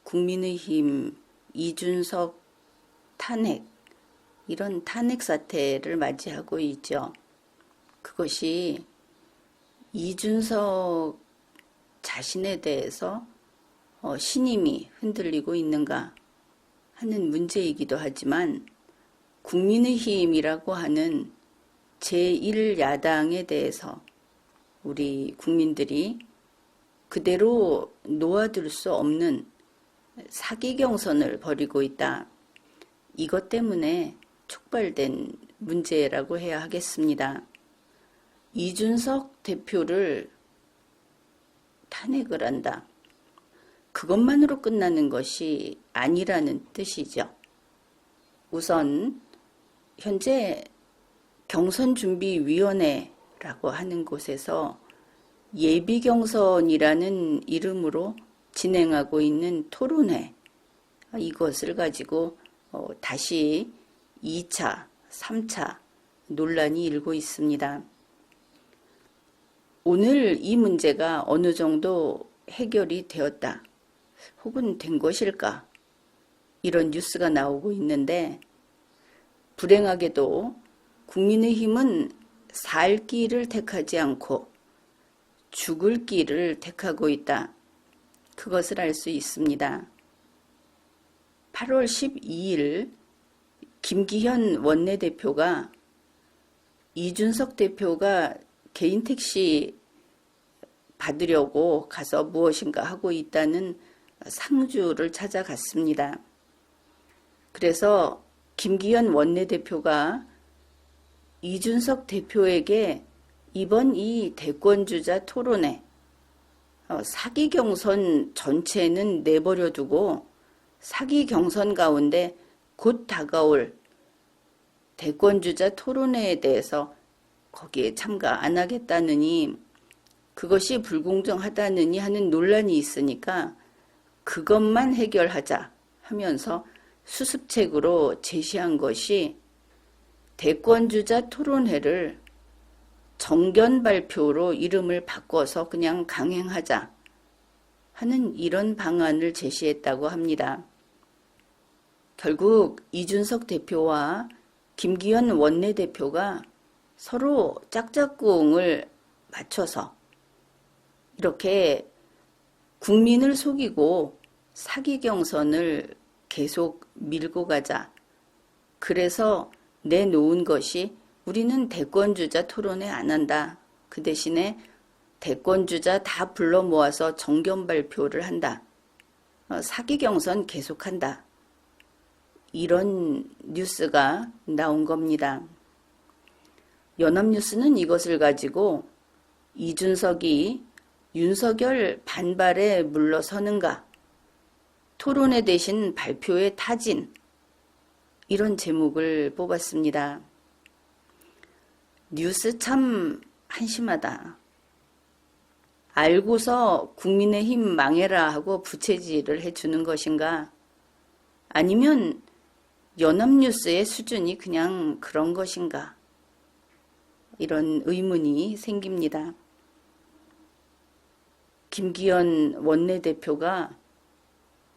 국민의힘 이준석 탄핵, 이런 탄핵 사태를 맞이하고 있죠. 그것이 이준석 자신에 대해서 신임이 흔들리고 있는가 하는 문제이기도 하지만, 국민의힘이라고 하는 제1야당에 대해서 우리 국민들이 그대로 놓아둘 수 없는 사기 경선을 벌이고 있다. 이것 때문에 촉발된 문제라고 해야 하겠습니다. 이준석 대표를 탄핵을 한다. 그것만으로 끝나는 것이 아니라는 뜻이죠. 우선 현재 경선준비위원회라고 하는 곳에서 예비경선이라는 이름으로 진행하고 있는 토론회, 이것을 가지고 다시 2차, 3차 논란이 일고 있습니다. 오늘 이 문제가 어느 정도 해결이 되었다, 혹은 된 것일까, 이런 뉴스가 나오고 있는데, 불행하게도 국민의힘은 살 길을 택하지 않고 죽을 길을 택하고 있다. 그것을 알 수 있습니다. 8월 12일 김기현 원내대표가 이준석 대표가 개인 택시 받으려고 가서 무엇인가 하고 있다는 상주를 찾아갔습니다. 그래서 김기현 원내대표가 이준석 대표에게 이번 이 대권주자 토론회, 사기 경선 전체는 내버려 두고 사기 경선 가운데 곧 다가올 대권주자 토론회에 대해서 거기에 참가 안 하겠다느니, 그것이 불공정하다느니 하는 논란이 있으니까 그것만 해결하자 하면서 수습책으로 제시한 것이 대권주자 토론회를 정견 발표로 이름을 바꿔서 그냥 강행하자 하는 이런 방안을 제시했다고 합니다. 결국 이준석 대표와 김기현 원내대표가 서로 짝짝꿍을 맞춰서 이렇게 국민을 속이고 사기 경선을 계속 밀고 가자. 그래서 내놓은 것이 우리는 대권주자 토론회 안 한다. 그 대신에 대권주자 다 불러 모아서 정견 발표를 한다. 사기 경선 계속한다. 이런 뉴스가 나온 겁니다. 연합뉴스는 이것을 가지고 이준석이 윤석열 반발에 물러서는가, 토론회 대신 발표의 타진, 이런 제목을 뽑았습니다. 뉴스 참 한심하다. 알고서 국민의힘 망해라 하고 부채질을 해주는 것인가, 아니면 연합뉴스의 수준이 그냥 그런 것인가, 이런 의문이 생깁니다. 김기현 원내대표가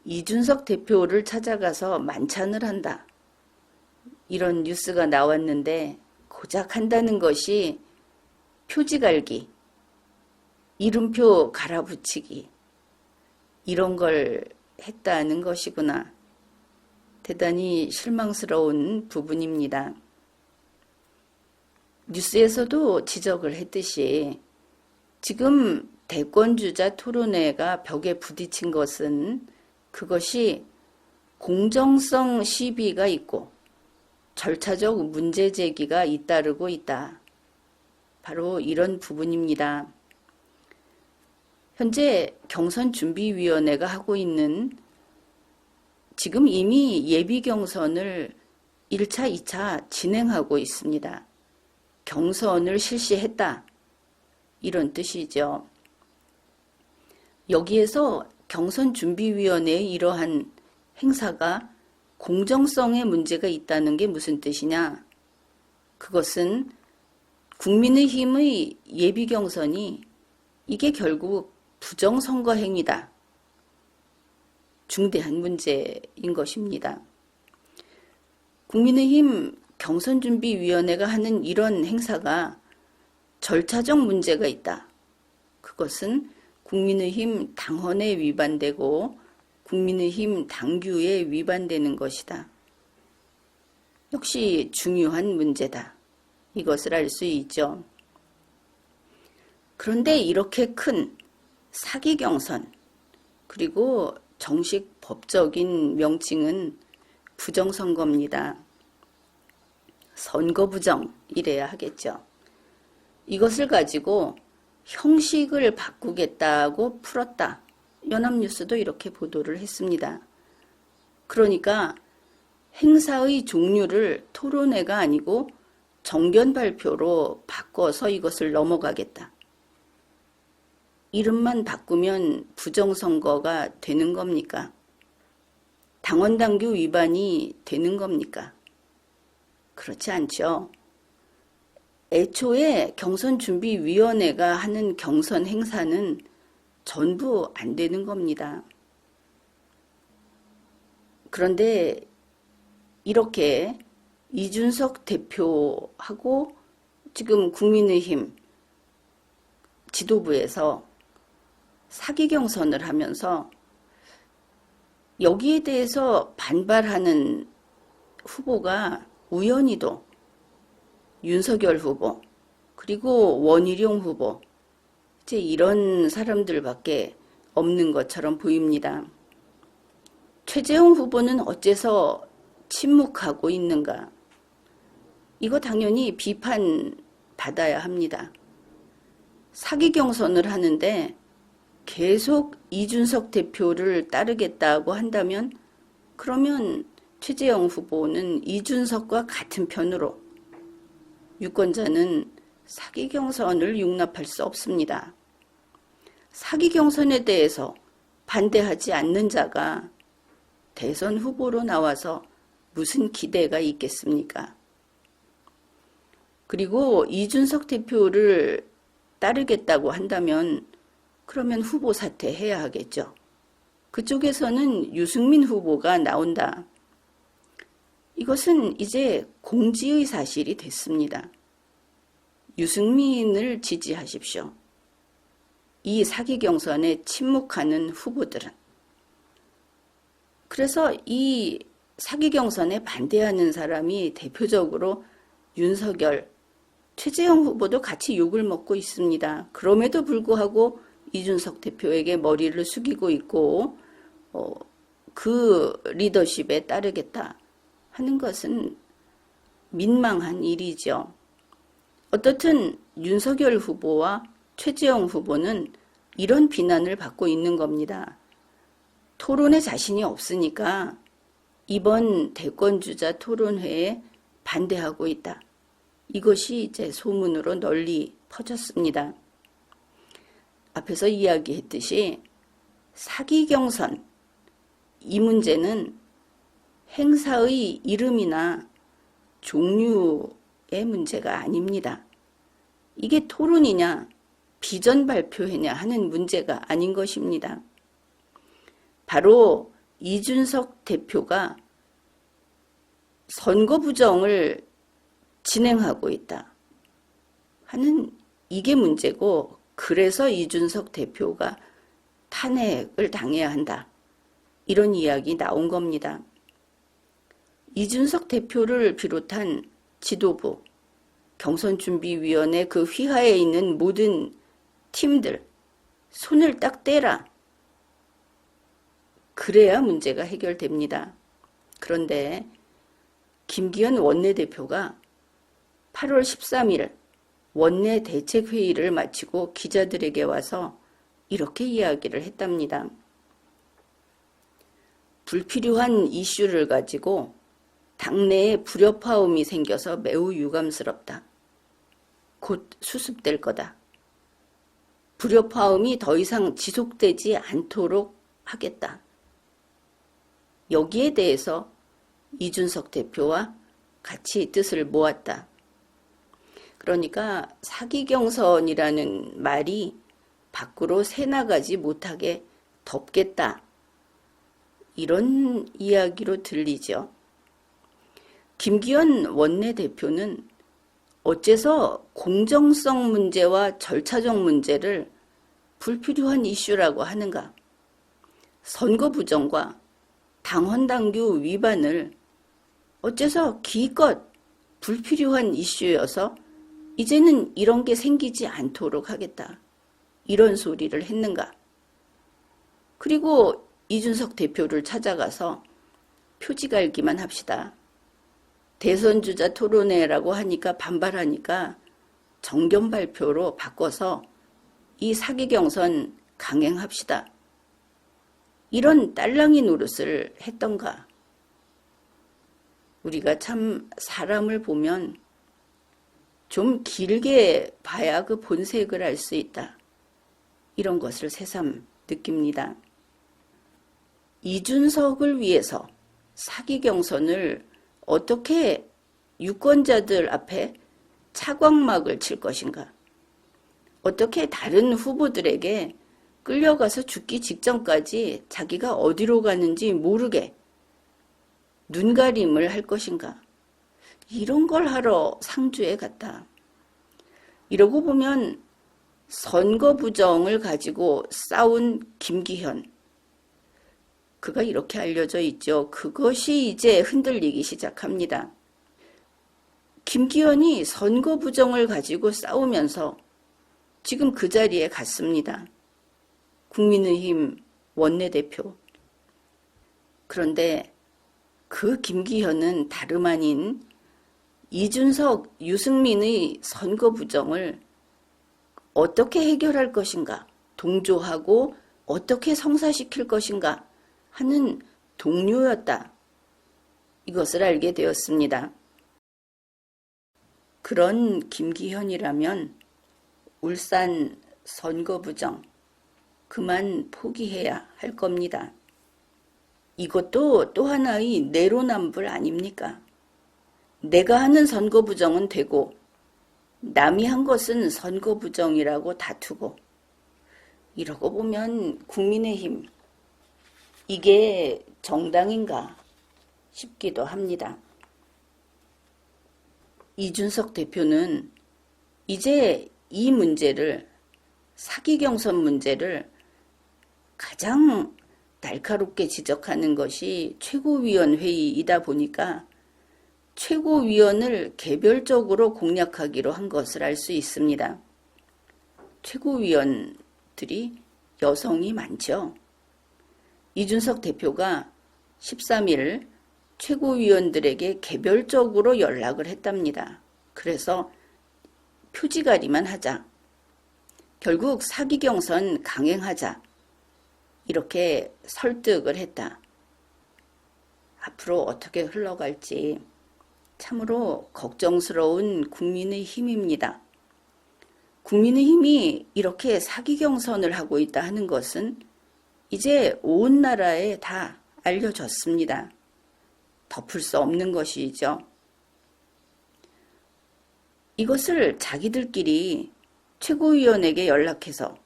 이준석 대표를 찾아가서 만찬을 한다, 이런 뉴스가 나왔는데, 고작 한다는 것이 표지 갈기, 이름표 갈아붙이기, 이런 걸 했다는 것이구나. 대단히 실망스러운 부분입니다. 뉴스에서도 지적을 했듯이 지금 대권주자 토론회가 벽에 부딪힌 것은 그것이 공정성 시비가 있고 절차적 문제 제기가 잇따르고 있다. 바로 이런 부분입니다. 현재 경선준비위원회가 하고 있는, 지금 이미 예비경선을 1차, 2차 진행하고 있습니다. 경선을 실시했다, 이런 뜻이죠. 여기에서 경선준비위원회의 이러한 행사가 공정성에 문제가 있다는 게 무슨 뜻이냐? 그것은 국민의힘의 예비경선이 이게 결국 부정선거 행위다, 중대한 문제인 것입니다. 국민의힘 경선준비위원회가 하는 이런 행사가 절차적 문제가 있다. 그것은 국민의힘 당헌에 위반되고 국민의힘 당규에 위반되는 것이다. 역시 중요한 문제다. 이것을 알 수 있죠. 그런데 이렇게 큰 사기 경선, 그리고 정식 법적인 명칭은 부정선거입니다. 선거부정이래야 하겠죠. 이것을 가지고 형식을 바꾸겠다고 풀었다. 연합뉴스도 이렇게 보도를 했습니다. 그러니까 행사의 종류를 토론회가 아니고 정견 발표로 바꿔서 이것을 넘어가겠다. 이름만 바꾸면 부정선거가 되는 겁니까? 당원당규 위반이 되는 겁니까? 그렇지 않죠. 애초에 경선준비위원회가 하는 경선 행사는 전부 안 되는 겁니다. 그런데 이렇게 이준석 대표하고 지금 국민의힘 지도부에서 사기 경선을 하면서 여기에 대해서 반발하는 후보가 우연히도 윤석열 후보, 그리고 원희룡 후보, 이제 이런 사람들밖에 없는 것처럼 보입니다. 최재형 후보는 어째서 침묵하고 있는가? 이거 당연히 비판받아야 합니다. 사기 경선을 하는데 계속 이준석 대표를 따르겠다고 한다면 그러면 최재형 후보는 이준석과 같은 편으로, 유권자는 사기 경선을 용납할 수 없습니다. 사기 경선에 대해서 반대하지 않는 자가 대선 후보로 나와서 무슨 기대가 있겠습니까? 그리고 이준석 대표를 따르겠다고 한다면 그러면 후보 사퇴해야 하겠죠. 그쪽에서는 유승민 후보가 나온다. 이것은 이제 공지의 사실이 됐습니다. 유승민을 지지하십시오. 이 사기 경선에 침묵하는 후보들은. 그래서 이 사기 경선에 반대하는 사람이 대표적으로 윤석열, 최재형 후보도 같이 욕을 먹고 있습니다. 그럼에도 불구하고 이준석 대표에게 머리를 숙이고 있고 그 리더십에 따르겠다 하는 것은 민망한 일이죠. 어떻든 윤석열 후보와 최재형 후보는 이런 비난을 받고 있는 겁니다. 토론에 자신이 없으니까 이번 대권주자 토론회에 반대하고 있다. 이것이 이제 소문으로 널리 퍼졌습니다. 앞에서 이야기했듯이 사기 경선, 이 문제는 행사의 이름이나 종류의 문제가 아닙니다. 이게 토론이냐 비전 발표회냐 하는 문제가 아닌 것입니다. 바로 이준석 대표가 선거 부정을 진행하고 있다 하는 이게 문제고, 그래서 이준석 대표가 탄핵을 당해야 한다. 이런 이야기 나온 겁니다. 이준석 대표를 비롯한 지도부, 경선준비위원회 그 휘하에 있는 모든 팀들 손을 딱 떼라. 그래야 문제가 해결됩니다. 그런데 김기현 원내대표가 8월 13일 원내 대책회의를 마치고 기자들에게 와서 이렇게 이야기를 했답니다. 불필요한 이슈를 가지고 당내에 불협화음이 생겨서 매우 유감스럽다. 곧 수습될 거다. 불협화음이 더 이상 지속되지 않도록 하겠다. 여기에 대해서 이준석 대표와 같이 뜻을 모았다. 그러니까 사기 경선이라는 말이 밖으로 새나가지 못하게 덮겠다. 이런 이야기로 들리죠. 김기현 원내대표는 어째서 공정성 문제와 절차적 문제를 불필요한 이슈라고 하는가? 선거 부정과 당헌당규 위반을 어째서 기껏 불필요한 이슈여서 이제는 이런 게 생기지 않도록 하겠다. 이런 소리를 했는가? 그리고 이준석 대표를 찾아가서 표지 갈기만 합시다. 대선주자 토론회라고 하니까 반발하니까 정견 발표로 바꿔서 이 사기 경선 강행합시다. 이런 딸랑이 노릇을 했던가. 우리가 참 사람을 보면 좀 길게 봐야 그 본색을 알 수 있다. 이런 것을 새삼 느낍니다. 이준석을 위해서 사기 경선을 어떻게 유권자들 앞에 차광막을 칠 것인가? 어떻게 다른 후보들에게 끌려가서 죽기 직전까지 자기가 어디로 가는지 모르게 눈가림을 할 것인가? 이런 걸 하러 상주에 갔다. 이러고 보면 선거 부정을 가지고 싸운 김기현, 그가 이렇게 알려져 있죠. 그것이 이제 흔들리기 시작합니다. 김기현이 선거 부정을 가지고 싸우면서 지금 그 자리에 갔습니다. 국민의힘 원내대표. 그런데 그 김기현은 다름 아닌 이준석, 유승민의 선거 부정을 어떻게 해결할 것인가, 동조하고 어떻게 성사시킬 것인가 하는 동료였다. 이것을 알게 되었습니다. 그런 김기현이라면 울산 선거 부정 그만 포기해야 할 겁니다. 이것도 또 하나의 내로남불 아닙니까? 내가 하는 선거 부정은 되고 남이 한 것은 선거 부정이라고 다투고, 이러고 보면 국민의힘 이게 정당인가 싶기도 합니다. 이준석 대표는 이제 이 문제를, 사기 경선 문제를 가장 날카롭게 지적하는 것이 최고위원회의이다 보니까 최고위원을 개별적으로 공략하기로 한 것을 알 수 있습니다. 최고위원들이 여성이 많죠. 이준석 대표가 13일 최고위원들에게 개별적으로 연락을 했답니다. 그래서 표지가리만 하자. 결국 사기 경선 강행하자. 이렇게 설득을 했다. 앞으로 어떻게 흘러갈지 참으로 걱정스러운 국민의힘입니다. 국민의힘이 이렇게 사기 경선을 하고 있다 하는 것은 이제 온 나라에 다 알려졌습니다. 덮을 수 없는 것이죠. 이것을 자기들끼리 최고위원에게 연락해서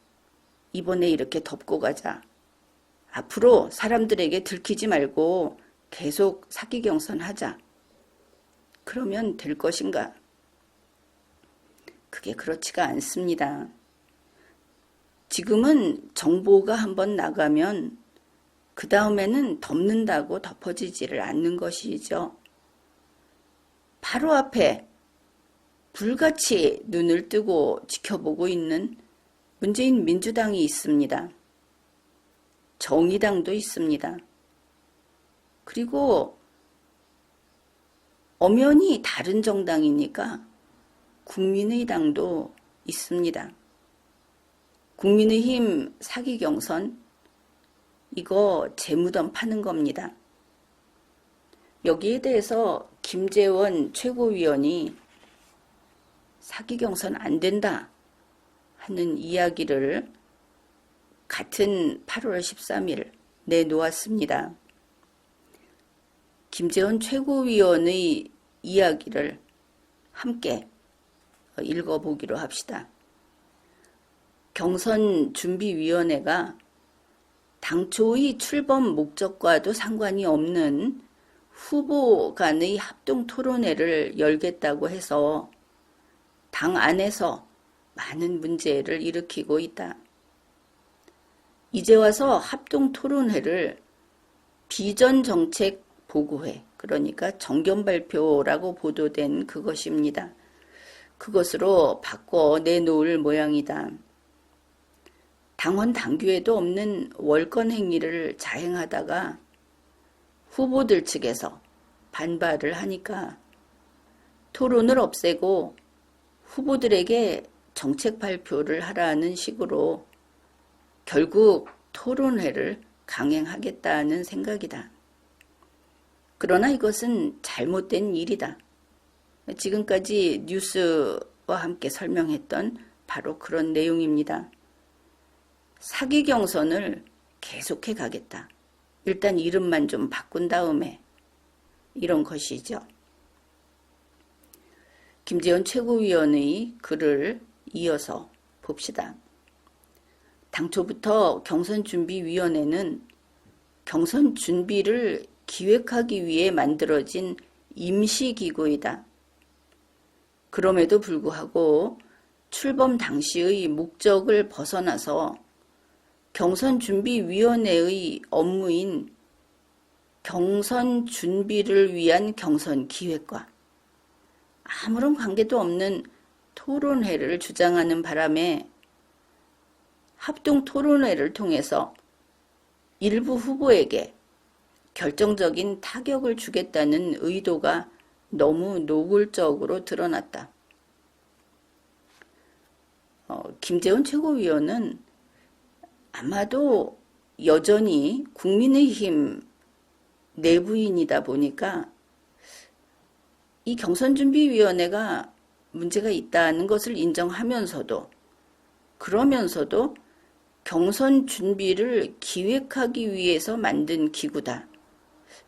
이번에 이렇게 덮고 가자. 앞으로 사람들에게 들키지 말고 계속 사기 경선 하자. 그러면 될 것인가? 그게 그렇지가 않습니다. 지금은 정보가 한번 나가면 그 다음에는 덮는다고 덮어지지를 않는 것이죠. 바로 앞에 불같이 눈을 뜨고 지켜보고 있는 문재인 민주당이 있습니다. 정의당도 있습니다. 그리고 엄연히 다른 정당이니까 국민의당도 있습니다. 국민의힘 사기 경선, 이거 재무덤 파는 겁니다. 여기에 대해서 김재원 최고위원이 사기 경선 안 된다 하는 이야기를 같은 8월 13일 내놓았습니다. 김재원 최고위원의 이야기를 함께 읽어보기로 합시다. 경선준비위원회가 당초의 출범 목적과도 상관이 없는 후보 간의 합동 토론회를 열겠다고 해서 당 안에서 많은 문제를 일으키고 있다. 이제 와서 합동 토론회를 비전 정책 보고회, 그러니까 정견 발표라고 보도된 그것입니다. 그것으로 바꿔 내놓을 모양이다. 당원 당규에도 없는 월권 행위를 자행하다가 후보들 측에서 반발을 하니까 토론을 없애고 후보들에게 정책 발표를 하라는 식으로 결국 토론회를 강행하겠다는 생각이다. 그러나 이것은 잘못된 일이다. 지금까지 뉴스와 함께 설명했던 바로 그런 내용입니다. 사기 경선을 계속해 가겠다. 일단 이름만 좀 바꾼 다음에 이런 것이죠. 김재원 최고위원의 글을 이어서 봅시다. 당초부터 경선준비위원회는 경선 준비를 기획하기 위해 만들어진 임시기구이다. 그럼에도 불구하고 출범 당시의 목적을 벗어나서 경선준비위원회의 업무인 경선 준비를 위한 경선 기획과 아무런 관계도 없는 토론회를 주장하는 바람에 합동 토론회를 통해서 일부 후보에게 결정적인 타격을 주겠다는 의도가 너무 노골적으로 드러났다. 김재원 최고위원은 아마도 여전히 국민의힘 내부인이다 보니까 이 경선준비위원회가 문제가 있다는 것을 인정하면서도 그러면서도 경선 준비를 기획하기 위해서 만든 기구다.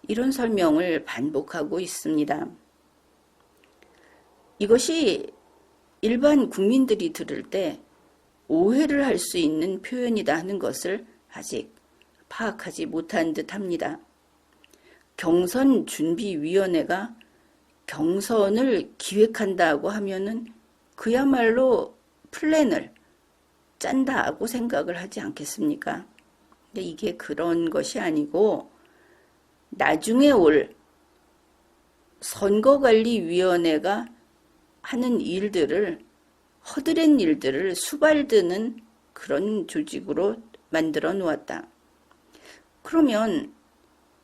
이런 설명을 반복하고 있습니다. 이것이 일반 국민들이 들을 때 오해를 할 수 있는 표현이다 하는 것을 아직 파악하지 못한 듯합니다. 경선준비위원회가 경선을 기획한다고 하면은 그야말로 플랜을 짠다고 생각을 하지 않겠습니까? 근데 이게 그런 것이 아니고 나중에 올 선거관리위원회가 하는 일들을 허드렛 일들을 수발드는 그런 조직으로 만들어 놓았다. 그러면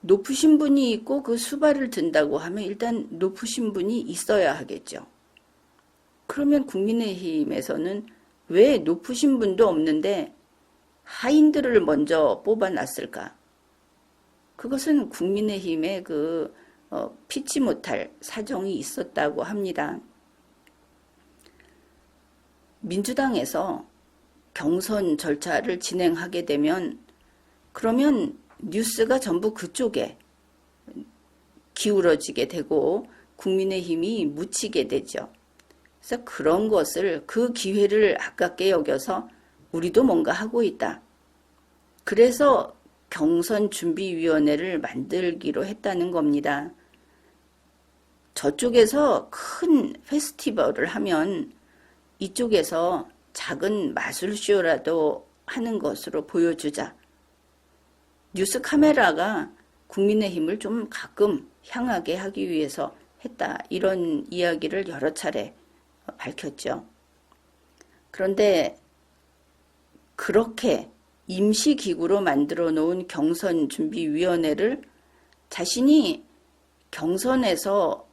높으신 분이 있고 그 수발을 든다고 하면 일단 높으신 분이 있어야 하겠죠. 그러면 국민의힘에서는 왜 높으신 분도 없는데 하인들을 먼저 뽑아놨을까? 그것은 국민의힘의 피치 못할 사정이 있었다고 합니다. 민주당에서 경선 절차를 진행하게 되면 그러면 뉴스가 전부 그쪽에 기울어지게 되고 국민의힘이 묻히게 되죠. 그래서 그런 것을 그 기회를 아깝게 여겨서 우리도 뭔가 하고 있다. 그래서 경선준비위원회를 만들기로 했다는 겁니다. 저쪽에서 큰 페스티벌을 하면 이쪽에서 작은 마술쇼라도 하는 것으로 보여주자. 뉴스 카메라가 국민의힘을 좀 가끔 향하게 하기 위해서 했다. 이런 이야기를 여러 차례 밝혔죠. 그런데 그렇게 임시기구로 만들어 놓은 경선준비위원회를 자신이 경선에서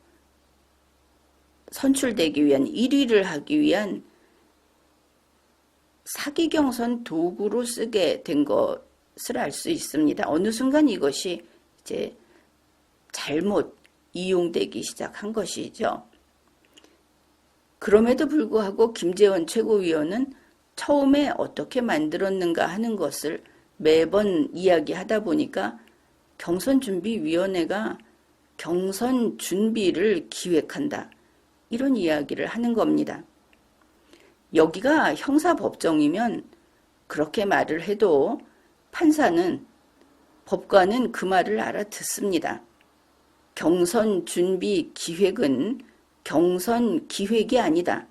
선출되기 위한 1위를 하기 위한 사기경선 도구로 쓰게 된 것을 알 수 있습니다. 어느 순간 이것이 이제 잘못 이용되기 시작한 것이죠. 그럼에도 불구하고 김재원 최고위원은 처음에 어떻게 만들었는가 하는 것을 매번 이야기하다 보니까 경선준비위원회가 경선 준비를 기획한다. 이런 이야기를 하는 겁니다. 여기가 형사법정이면 그렇게 말을 해도 판사는 법관은 그 말을 알아듣습니다. 경선 준비 기획은 경선 기획이 아니다.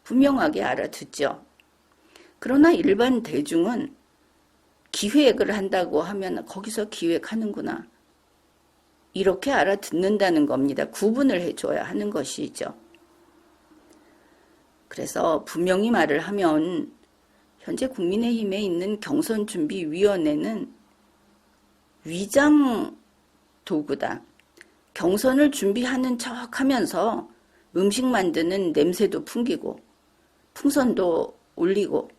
분명하게 알아듣죠. 그러나 일반 대중은 기획을 한다고 하면 거기서 기획하는구나. 이렇게 알아듣는다는 겁니다. 구분을 해줘야 하는 것이죠. 그래서 분명히 말을 하면 현재 국민의힘에 있는 경선준비위원회는 위장 도구다. 경선을 준비하는 척 하면서 음식 만드는 냄새도 풍기고 풍선도 올리고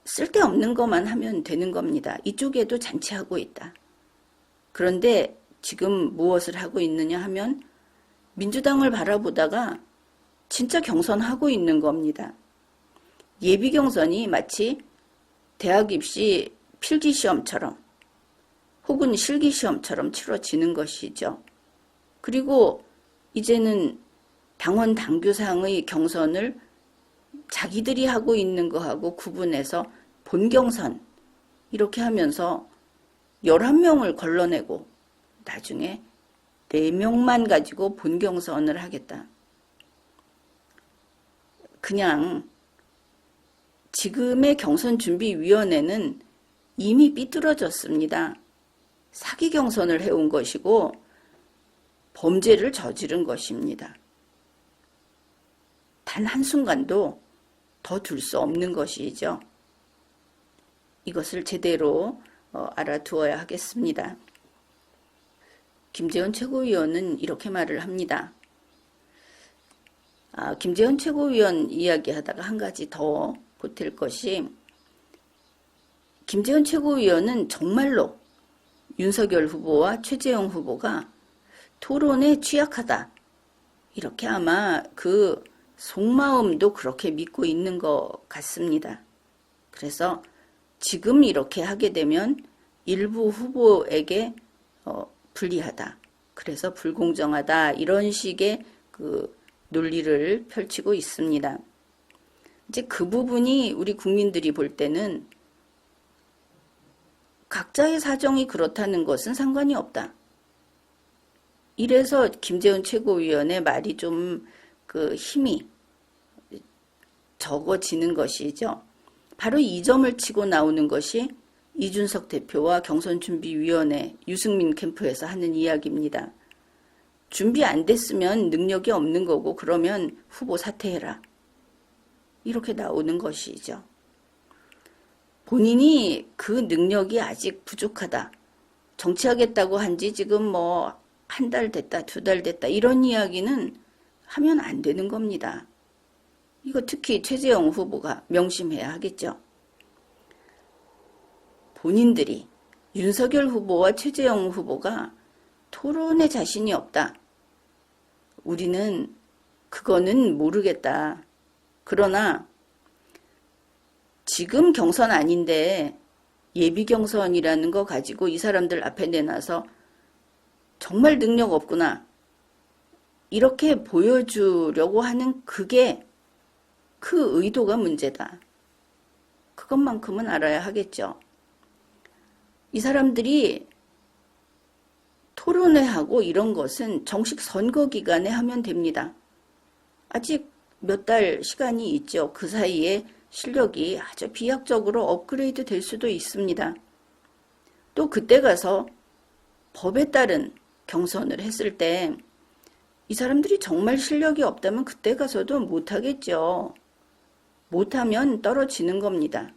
쓸데없는 것만 하면 되는 겁니다. 이쪽에도 잔치하고 있다. 그런데 지금 무엇을 하고 있느냐 하면 민주당을 바라보다가 진짜 경선하고 있는 겁니다. 예비 경선이 마치 대학 입시 필기시험처럼 혹은 실기시험처럼 치러지는 것이죠. 그리고 이제는 당원 당규상의 경선을 자기들이 하고 있는 거하고 구분해서 본경선 이렇게 하면서 11명을 걸러내고 나중에 4명만 가지고 본경선을 하겠다. 그냥 지금의 경선준비위원회는 이미 삐뚤어졌습니다. 사기 경선을 해온 것이고 범죄를 저지른 것입니다. 단 한순간도 더 둘 수 없는 것이죠. 이것을 제대로 알아두어야 하겠습니다. 김재원 최고위원은 이렇게 말을 합니다. 김재원 최고위원 이야기하다가 한 가지 더 보탤 것이 김재원 최고위원은 정말로 윤석열 후보와 최재형 후보가 토론에 취약하다. 이렇게 아마 그 속마음도 그렇게 믿고 있는 것 같습니다. 그래서 지금 이렇게 하게 되면 일부 후보에게 불리하다. 그래서 불공정하다. 이런 식의 그 논리를 펼치고 있습니다. 이제 그 부분이 우리 국민들이 볼 때는 각자의 사정이 그렇다는 것은 상관이 없다. 이래서 김재원 최고위원의 말이 좀 그 힘이 적어지는 것이죠. 바로 이 점을 치고 나오는 것이 이준석 대표와 경선준비위원회 유승민 캠프에서 하는 이야기입니다. 준비 안 됐으면 능력이 없는 거고 그러면 후보 사퇴해라. 이렇게 나오는 것이죠. 본인이 그 능력이 아직 부족하다. 정치하겠다고 한지 지금 한 달 됐다, 2달 됐다 이런 이야기는 하면 안 되는 겁니다. 이거 특히 최재형 후보가 명심해야 하겠죠. 본인들이 윤석열 후보와 최재형 후보가 토론에 자신이 없다. 우리는 그거는 모르겠다. 그러나 지금 경선 아닌데 예비 경선이라는 거 가지고 이 사람들 앞에 내놔서 정말 능력 없구나. 이렇게 보여주려고 하는 그게 그 의도가 문제다. 그것만큼은 알아야 하겠죠. 이 사람들이 토론회하고 이런 것은 정식 선거 기간에 하면 됩니다. 아직 몇 달 시간이 있죠. 그 사이에 실력이 아주 비약적으로 업그레이드 될 수도 있습니다. 또 그때 가서 법에 따른 경선을 했을 때 이 사람들이 정말 실력이 없다면 그때 가서도 못하겠죠. 못하면 떨어지는 겁니다.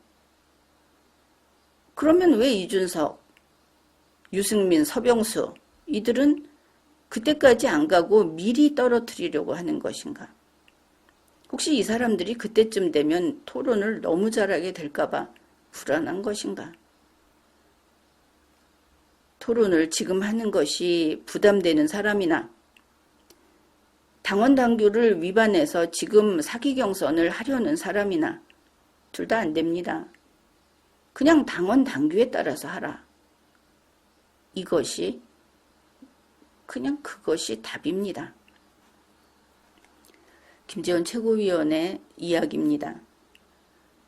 그러면 왜 이준석, 유승민, 서병수 이들은 그때까지 안 가고 미리 떨어뜨리려고 하는 것인가? 혹시 이 사람들이 그때쯤 되면 토론을 너무 잘하게 될까봐 불안한 것인가? 토론을 지금 하는 것이 부담되는 사람이나 당원 당규를 위반해서 지금 사기 경선을 하려는 사람이나 둘 다 안 됩니다. 그냥 당원 당규에 따라서 하라. 이것이 그냥 그것이 답입니다. 김재원 최고위원의 이야기입니다.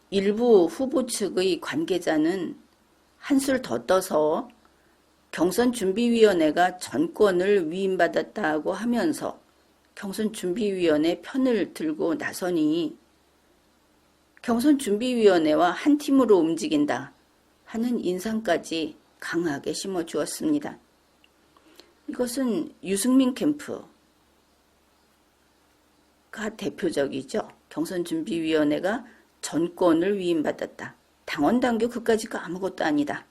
일부 후보 측의 관계자는 한술 더 떠서 경선준비위원회가 전권을 위임받았다고 하면서 경선준비위원회 편을 들고 나서니 경선준비위원회와 한 팀으로 움직인다 하는 인상까지 강하게 심어주었습니다. 이것은 유승민 캠프가 대표적이죠. 경선준비위원회가 전권을 위임받았다. 당원 당규 그까짓거 아무것도 아니다.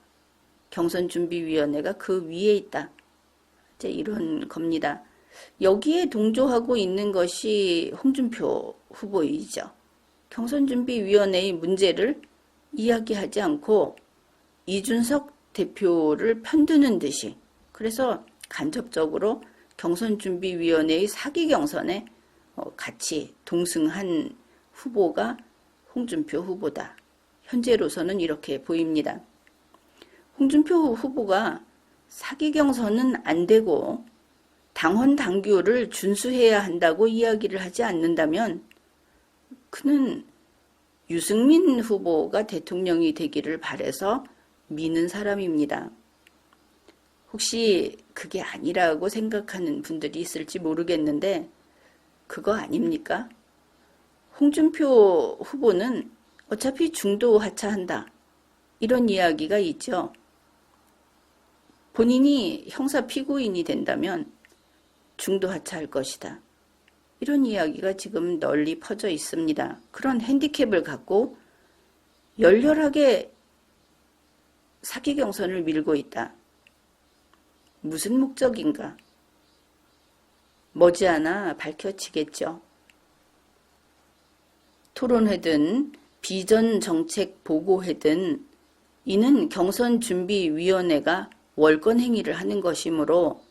경선준비위원회가 그 위에 있다. 이제 이런 겁니다. 여기에 동조하고 있는 것이 홍준표 후보이죠. 경선준비위원회의 문제를 이야기하지 않고 이준석 대표를 편드는 듯이, 그래서 간접적으로 경선준비위원회의 사기 경선에 같이 동승한 후보가 홍준표 후보다. 현재로서는 이렇게 보입니다. 홍준표 후보가 사기 경선은 안 되고 당원 당규를 준수해야 한다고 이야기를 하지 않는다면 그는 유승민 후보가 대통령이 되기를 바라서 미는 사람입니다. 혹시 그게 아니라고 생각하는 분들이 있을지 모르겠는데 그거 아닙니까? 홍준표 후보는 어차피 중도 하차한다. 이런 이야기가 있죠. 본인이 형사 피고인이 된다면 중도 하차할 것이다. 이런 이야기가 지금 널리 퍼져 있습니다. 그런 핸디캡을 갖고 열렬하게 사기 경선을 밀고 있다. 무슨 목적인가? 머지않아 밝혀지겠죠. 토론회든 비전정책보고회든 이는 경선준비위원회가 월권행위를 하는 것이므로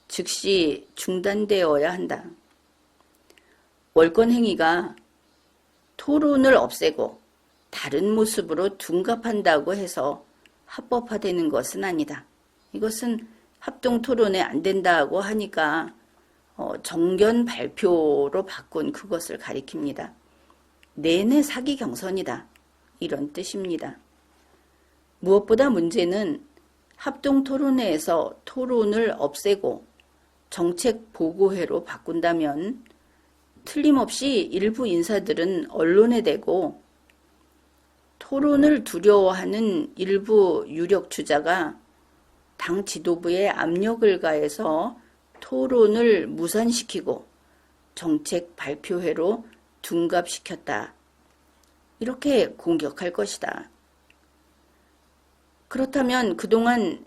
즉시 중단되어야 한다. 월권행위가 토론을 없애고 다른 모습으로 둔갑한다고 해서 합법화되는 것은 아니다. 이것은 합동토론회 안 된다고 하니까 정견 발표로 바꾼 그것을 가리킵니다. 내내 사기 경선이다. 이런 뜻입니다. 무엇보다 문제는 합동토론회에서 토론을 없애고 정책보고회로 바꾼다면 틀림없이 일부 인사들은 언론에 대고 토론을 두려워하는 일부 유력 주자가 당 지도부에 압력을 가해서 토론을 무산시키고 정책 발표회로 둔갑시켰다. 이렇게 공격할 것이다. 그렇다면 그동안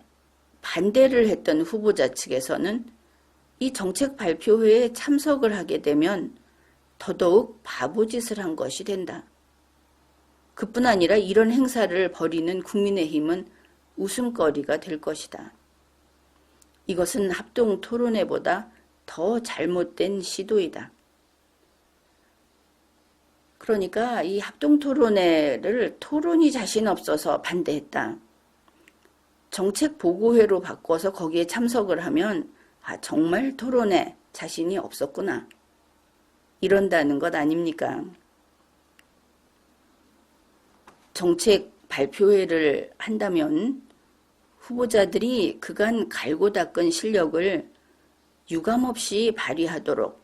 반대를 했던 후보자 측에서는 이 정책 발표회에 참석을 하게 되면 더더욱 바보짓을 한 것이 된다. 그뿐 아니라 이런 행사를 벌이는 국민의힘은 웃음거리가 될 것이다. 이것은 합동 토론회보다 더 잘못된 시도이다. 그러니까 이 합동 토론회를 토론이 자신 없어서 반대했다. 정책 보고회로 바꿔서 거기에 참석을 하면 정말 토론회 자신이 없었구나. 이런다는 것 아닙니까? 정책 발표회를 한다면 후보자들이 그간 갈고 닦은 실력을 유감없이 발휘하도록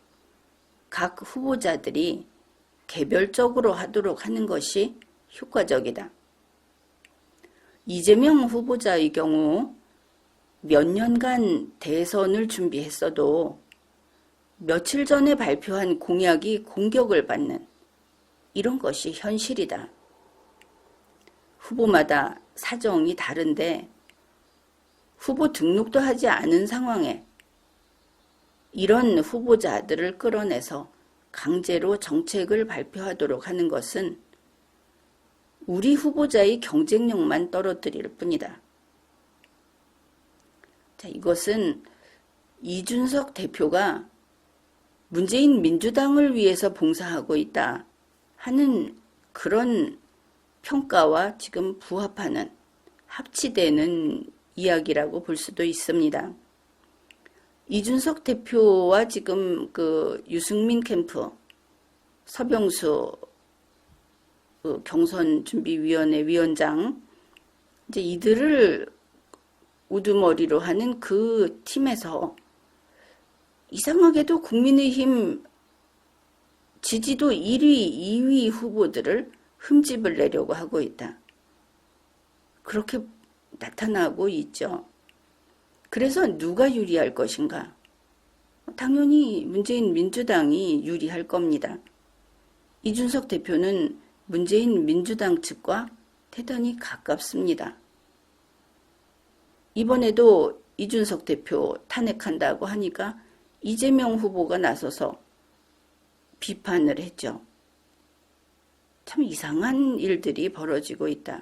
각 후보자들이 개별적으로 하도록 하는 것이 효과적이다. 이재명 후보자의 경우 몇 년간 대선을 준비했어도 며칠 전에 발표한 공약이 공격을 받는 이런 것이 현실이다. 후보마다 사정이 다른데 후보 등록도 하지 않은 상황에 이런 후보자들을 끌어내서 강제로 정책을 발표하도록 하는 것은 우리 후보자의 경쟁력만 떨어뜨릴 뿐이다. 자, 이것은 이준석 대표가 문재인 민주당을 위해서 봉사하고 있다 하는 그런 평가와 지금 부합하는 합치되는 이야기라고 볼 수도 있습니다. 이준석 대표와 지금 그 유승민 캠프, 서병수 경선준비위원회 위원장 이제 이들을 우두머리로 하는 그 팀에서 이상하게도 국민의힘 지지도 1위, 2위 후보들을 흠집을 내려고 하고 있다. 그렇게 나타나고 있죠. 그래서 누가 유리할 것인가? 당연히 문재인 민주당이 유리할 겁니다. 이준석 대표는 문재인 민주당 측과 대단히 가깝습니다. 이번에도 이준석 대표 탄핵한다고 하니까 이재명 후보가 나서서 비판을 했죠. 참 이상한 일들이 벌어지고 있다.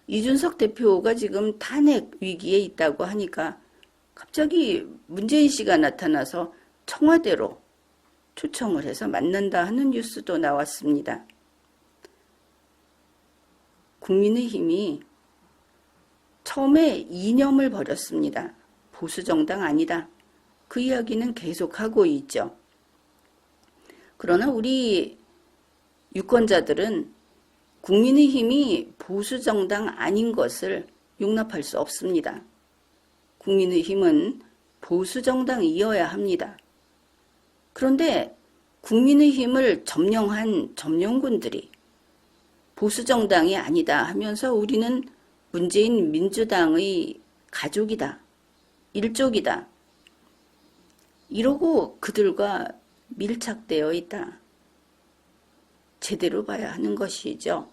이준석 대표가 지금 탄핵 위기에 있다고 하니까 갑자기 문재인 씨가 나타나서 청와대로 초청을 해서 만난다 하는 뉴스도 나왔습니다. 국민의힘이 처음에 이념을 버렸습니다. 보수정당 아니다. 그 이야기는 계속하고 있죠. 그러나 우리 유권자들은 국민의힘이 보수정당 아닌 것을 용납할 수 없습니다. 국민의힘은 보수정당이어야 합니다. 그런데 국민의힘을 점령한 점령군들이 보수정당이 아니다 하면서 우리는 문재인 민주당의 가족이다, 일족이다, 이러고 그들과 밀착되어 있다. 제대로 봐야 하는 것이죠.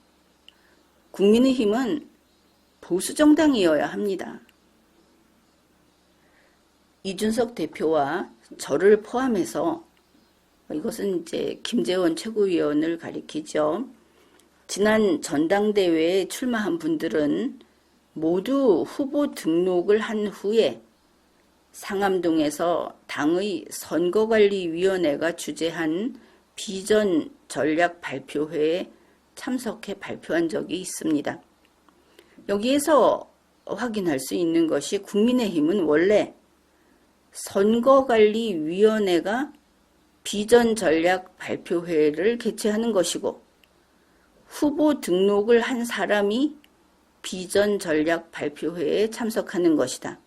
국민의힘은 보수정당이어야 합니다. 이준석 대표와 저를 포함해서, 이것은 이제 김재원 최고위원을 가리키죠. 지난 전당대회에 출마한 분들은 모두 후보 등록을 한 후에 상암동에서 당의 선거관리위원회가 주재한 비전 전략 발표회에 참석해 발표한 적이 있습니다. 여기에서 확인할 수 있는 것이 국민의힘은 원래 선거관리위원회가 비전 전략 발표회를 개최하는 것이고 후보 등록을 한 사람이 비전 전략 발표회에 참석하는 것이다.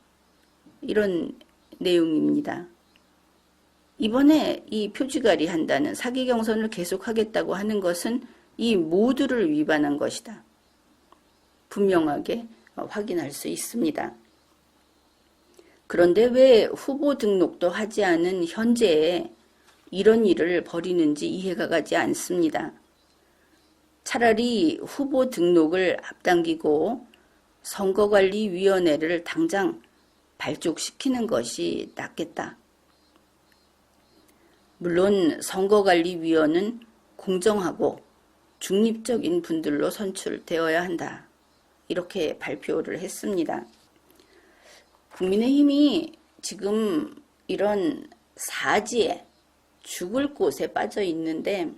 이런 내용입니다. 이번에 이 표지가리 한다는 사기 경선을 계속하겠다고 하는 것은 이 모두를 위반한 것이다. 분명하게 확인할 수 있습니다. 그런데 왜 후보 등록도 하지 않은 현재에 이런 일을 벌이는지 이해가 가지 않습니다. 차라리 후보 등록을 앞당기고 선거관리위원회를 당장 발족시키는 것이 낫겠다. 물론 선거관리위원은 공정하고 중립적인 분들로 선출되어야 한다. 이렇게 발표를 했습니다. 국민의힘이 지금 이런 사지에 죽을 곳에 빠져 있는데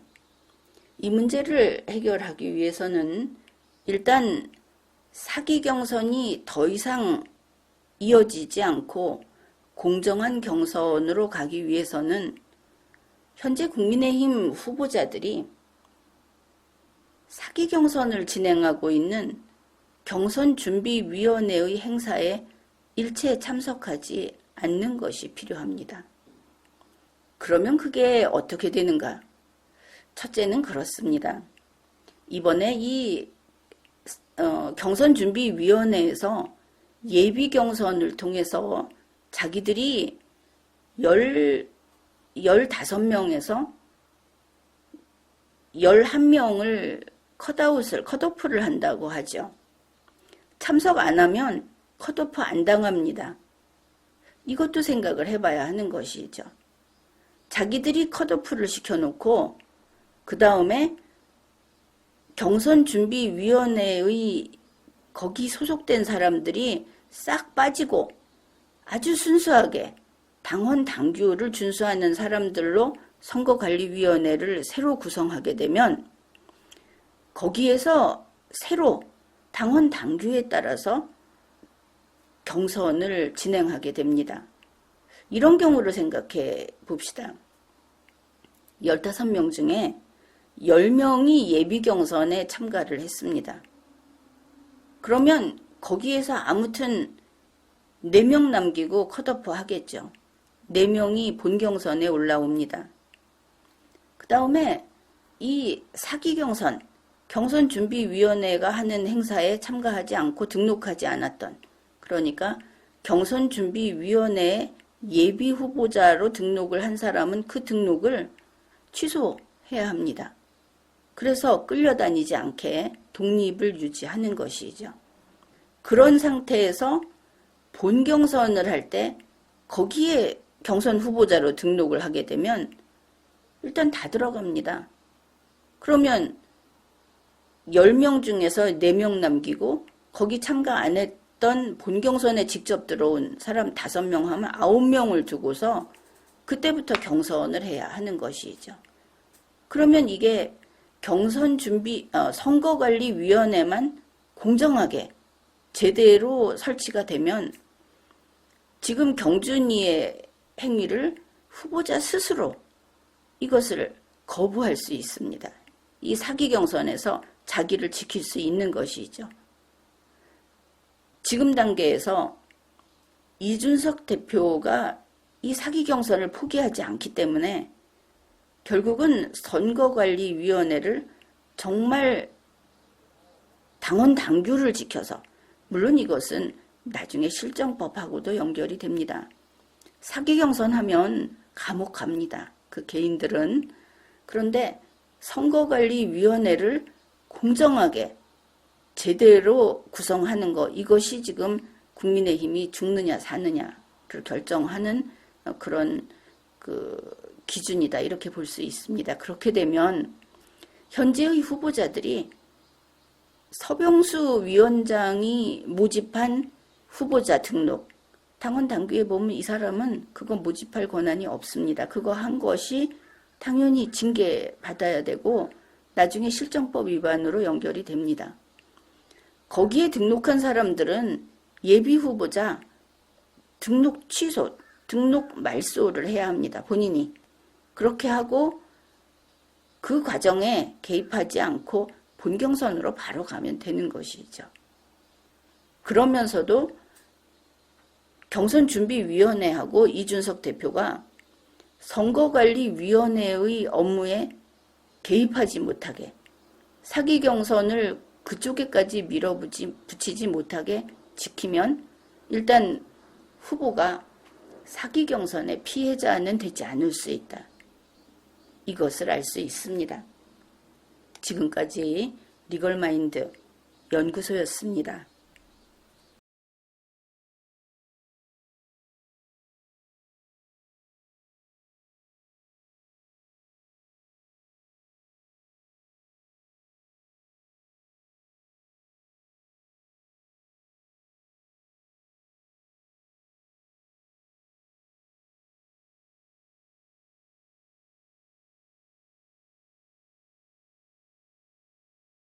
이 문제를 해결하기 위해서는 일단 사기 경선이 더 이상 이어지지 않고 공정한 경선으로 가기 위해서는 현재 국민의힘 후보자들이 사기 경선을 진행하고 있는 경선준비위원회의 행사에 일체 참석하지 않는 것이 필요합니다. 그러면 그게 어떻게 되는가? 첫째는 그렇습니다. 이번에 이 경선준비위원회에서 예비경선을 통해서 자기들이 15명에서 11명을 컷오프를 한다고 하죠. 참석 안 하면 컷오프 안 당합니다. 이것도 생각을 해봐야 하는 것이죠. 자기들이 컷오프를 시켜놓고 그 다음에 경선준비위원회의 거기 소속된 사람들이 싹 빠지고 아주 순수하게 당원 당규를 준수하는 사람들로 선거관리위원회를 새로 구성하게 되면 거기에서 새로 당원 당규에 따라서 경선을 진행하게 됩니다. 이런 경우를 생각해 봅시다. 15명 중에 10명이 예비경선에 참가를 했습니다. 그러면 거기에서 아무튼 4명 남기고 컷오프 하겠죠. 4명이 본경선에 올라옵니다. 그 다음에 이 사기경선, 경선준비위원회가 하는 행사에 참가하지 않고 등록하지 않았던, 그러니까 경선준비위원회에 예비후보자로 등록을 한 사람은 그 등록을 취소해야 합니다. 그래서 끌려다니지 않게 독립을 유지하는 것이죠. 그런 상태에서 본경선을 할 때 거기에 경선 후보자로 등록을 하게 되면 일단 다 들어갑니다. 그러면 10명 중에서 4명 남기고 거기 참가 안 했던 본경선에 직접 들어온 사람 5명 하면 9명을 두고서 그때부터 경선을 해야 하는 것이죠. 그러면 이게 선거관리위원회만 공정하게 제대로 설치가 되면 지금 경준이의 행위를 후보자 스스로 이것을 거부할 수 있습니다. 이 사기 경선에서 자기를 지킬 수 있는 것이죠. 지금 단계에서 이준석 대표가 이 사기 경선을 포기하지 않기 때문에 결국은 선거관리위원회를 정말 당원 당규를 지켜서, 물론 이것은 나중에 실정법하고도 연결이 됩니다. 사기 경선하면 감옥 갑니다. 그 개인들은. 그런데 선거관리위원회를 공정하게 제대로 구성하는 것, 이것이 지금 국민의힘이 죽느냐 사느냐를 결정하는 그런 기준이다, 이렇게 볼 수 있습니다. 그렇게 되면 현재의 후보자들이 서병수 위원장이 모집한 후보자 등록, 당원 당규에 보면 이 사람은 그거 모집할 권한이 없습니다. 그거 한 것이 당연히 징계받아야 되고 나중에 실정법 위반으로 연결이 됩니다. 거기에 등록한 사람들은 예비 후보자 등록 취소, 등록 말소를 해야 합니다. 본인이. 그렇게 하고 그 과정에 개입하지 않고 본경선으로 바로 가면 되는 것이죠. 그러면서도 경선준비위원회하고 이준석 대표가 선거관리위원회의 업무에 개입하지 못하게, 사기 경선을 그쪽에까지 밀어붙이지 못하게 지키면 일단 후보가 사기 경선의 피해자는 되지 않을 수 있다. 이것을 알 수 있습니다. 지금까지 리걸마인드 연구소였습니다.